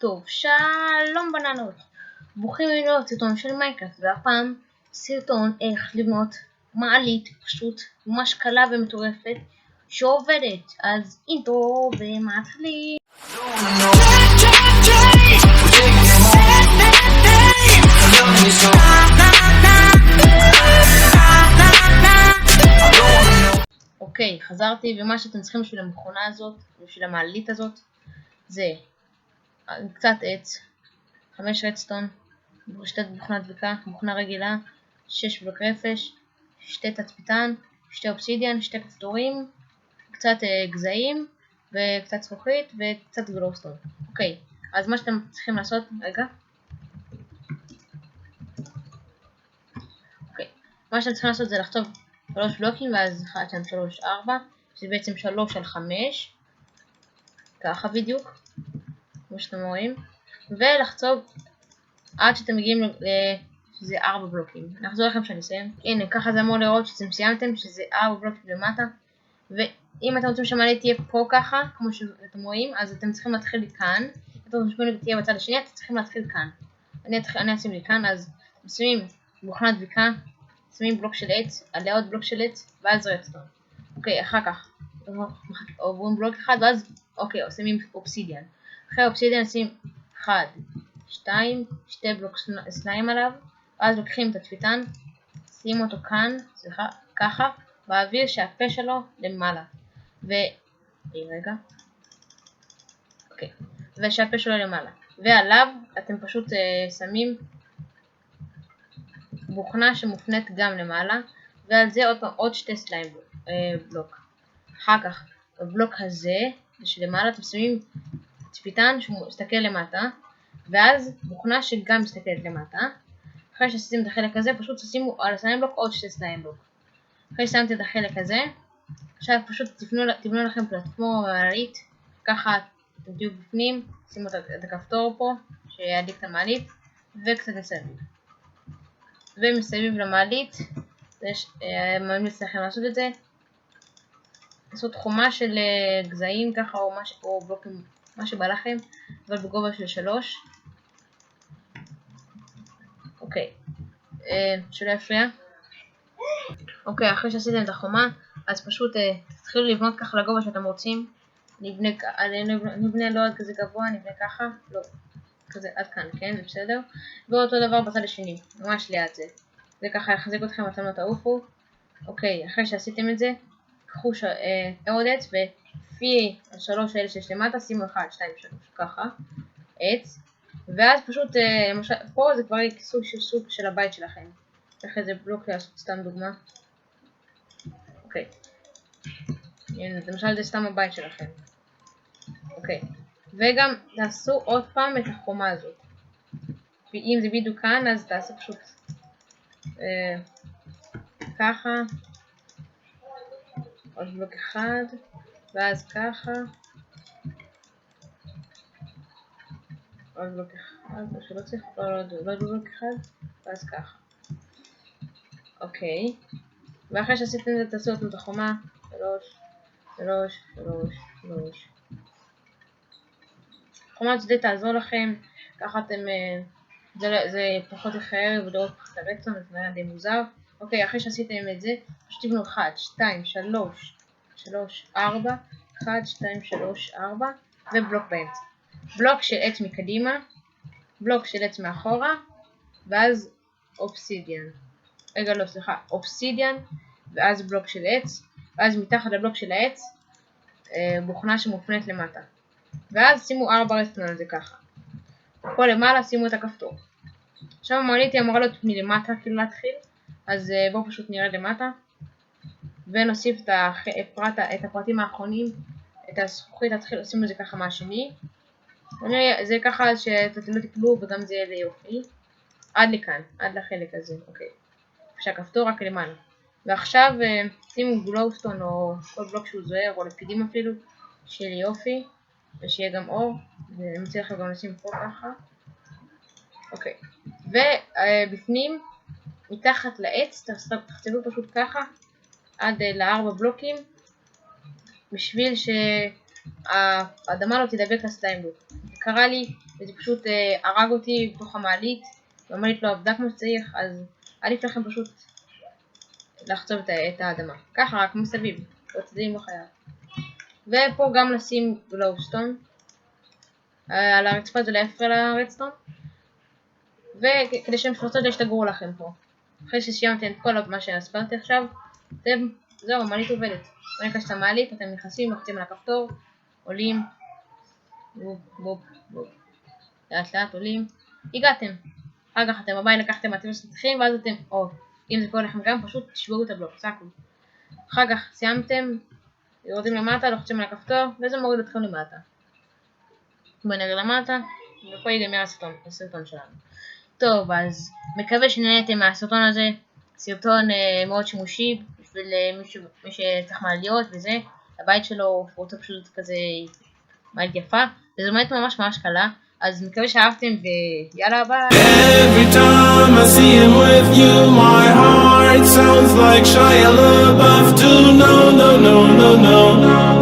טוב, שלום בננות, ברוכים הבאים לעוד סרטון של מיינקראפט, והפעם סרטון איך לבנות מעלית פשוט ממש קלה ומטורפת שעובדת. אז אינטרו ומתחילים. אוקיי, חזרתי, ומה שאתם צריכים בשביל המכונה הזאת, בשביל המעלית הזאת, זה קצת עץ, 5 רדסטון, 2 מכונה דביקה, מכונה רגילה, 6 בלוק רפש, 2 תצפיתן, 2 אובסידיאן, 2 כפתורים, קצת גזעים וקצת זכוכית וקצת גלוסטון. אוקיי, אז מה שאתם צריכים לעשות, מה שאתם צריכים לעשות זה לחצוב 3 בלוקים ואז 1, 2, 3, 4, שזה בעצם 3 על 5, ככה בדיוק, כמו שאתם רואים, ולחצוב עד שאתם מגיעים שזה 4 בלוקים. נחזור לכם שאני אסיים. הנה, ככה זה אמור לראות שאתם סיימתם, שזה 4 בלוקים למטה. ואם אתם רוצים שהמעלית תהיה פה ככה, כמו שאתם רואים, אז אתם צריכים להתחיל כאן. אם אתם רוצים שהמעלית תהיה בצד השני, אתם צריכים להתחיל כאן. אני אשים לי כאן, אז שמים מכונה דביקה, שמים בלוק של עץ, עליה עוד בלוק של עץ, ואז רדסטון. אוקיי, אחר כך עוברים בלוק אחד, ואז שמים אובסידיאן. אחרי האובסידיאן שים 1, 2, 2 בלוק סליים עליו, ואז לוקחים את התצפיתן, שימו אותו כאן, ככה, באוויר שהפה שלו למעלה. ושהפה שלו למעלה. ועליו אתם פשוט שמים בוכנה שמופנית גם למעלה, ועל זה עוד 2 סליים בלוק. אחר כך, בבלוק הזה, שלמעלה אתם שמים תצפיתן שהוא מסתכל למטה, ואז בוכנה שגם מסתכלת למטה. אחרי שעשיתם את החלק הזה, פשוט תשימו על הסליים בלוק עוד 2 סליים בלוק. אחרי ששמתם את החלק הזה, עכשיו פשוט תבנו לכם פלטפורמה מעלית, ככה אתם תהיו בפנים, שימו את הכפתור פה, שיעדיף את המעלית, וקצת מסביב. ומסביב למעלית, ממליץ לכם לעשות את זה, לעשות חומה של גזעים ככה, או בלוקים, מה שבא לכם, אבל בגובה של 3. אוקיי, שלא יפריע. אוקיי, אחרי שעשיתם את החומה, אז פשוט תתחילו לבנות ככה לגובה שאתם רוצים. נבנה לא עד כזה גבוה, נבנה ככה, לא, כזה עד כאן, כן, זה בסדר. ואותו דבר בצד השני, ממש ליד זה. זה ככה יחזיק אתכם, אתם לא תעופו. אוקיי, אחרי שעשיתם את זה, קחו עוד עץ, ולפי 3 האלה שיש למטה, שימו 1, 2, 3, ככה, עץ. ואז פשוט, פה זה כבר סוג של הבית שלכם. צריך איזה בלוק לעשות סתם דוגמה. אוקיי. למשל זה סתם הבית שלכם. אוקיי. וגם תעשו עוד פעם את החומה הזאת. ואם זה בדיוק כאן, אז תעשו פשוט ככה. עוד בלוק אחד. ואז ככה. עוד בלוק אחד. או שלא צריך. עוד בלוק אחד. ואז ככה. אוקיי. ואחרי שעשיתם את זה, תעשו את החומה. 3, 3, 3, 3. החומה הזאת תעזור לכם, ככה אתם, זה פחות יחייב ולראות פחות הרדסטון, זה נראה די מוזר. אוקיי, אחרי שעשיתם את זה, פשוט תבנו 1, 2, 3, 3, 4, 1, 2, 3, 4, ובלוק באמצע. בלוק של עץ מקדימה, בלוק של עץ מאחורה, ואז אובסידיאן. אובסידיאן, ואז בלוק של עץ, ואז מתחת לבלוק של העץ, בוכנה שמופנית למטה. ואז שימו 4 רדסטון על זה ככה. פה למעלה שימו את הכפתור. עכשיו המעלית היא אמורה להיות מלמטה כאילו להתחיל, אז בואו פשוט נרד למטה. ונוסיף את הפרטים האחרונים, את הזכוכית, שימו את זה ככה מהשני. זה ככה שאתם לא תקלו וגם זה יהיה יופי. עד לכאן, עד לחלק הזה, אוקיי. כשהכפתור רק למעלה. ועכשיו שימו גלוסטון או כל בלוק שהוא זוהר או לפידים אפילו, שיהיה יופי ושיהיה גם אור, ואני מציע לכם גם לשים פה ככה. אוקיי. ובפנים, מתחת לעץ, תחצבו פשוט ככה עד ל4 בלוקים, בשביל שהאדמה לא תדבק לסליים בלוק. זה קרה לי וזה פשוט הרג אותי בתוך המעלית, והמעלית לא עבדה כמו שצריך, אז עדיף לכם פשוט לחצוב את האדמה. ככה רק מסביב, בצדדים לא חייב. ופה גם נשים גלובסטון על הרצפה, זה להפר לרדסטון, וכדי שהם פרצות ישתגרו לכם פה. אחרי שסיימתם את כל מה שהסברתי עכשיו, זהו, המעלית עובדת. בואו נקש את המעלית, אתם נכנסים, לוחצים על הכפתור, עולים, בוב בוב בוב, לאט לאט עולים, הגעתם. אחר כך אתם בבית לקחתם מהטבע שאתם צריכים, ואז אתם, או אם זה קורה לכם גם, פשוט תשברו את הבלוק, זה הכל. אחר כך סיימתם, יורדים למטה, לוחצים על הכפתור, וזה מוריד אתכם למטה. בואו נרד למטה, ופה ייגמר הסרטון שלנו. טוב, אז מקווה שנהנתם מהסרטון הזה, סרטון מאוד שימושי, בשביל מי שצריך מעליות וזה, הבית שלו הוא רוצה פשוט כזה מעלית יפה, וזו באמת ממש ממש קלה, אז מקווה שאהבתם ויאללה ביי. Every time I see him with you, my heart sounds like Shia LaBeouf too. No, no, no, no, no.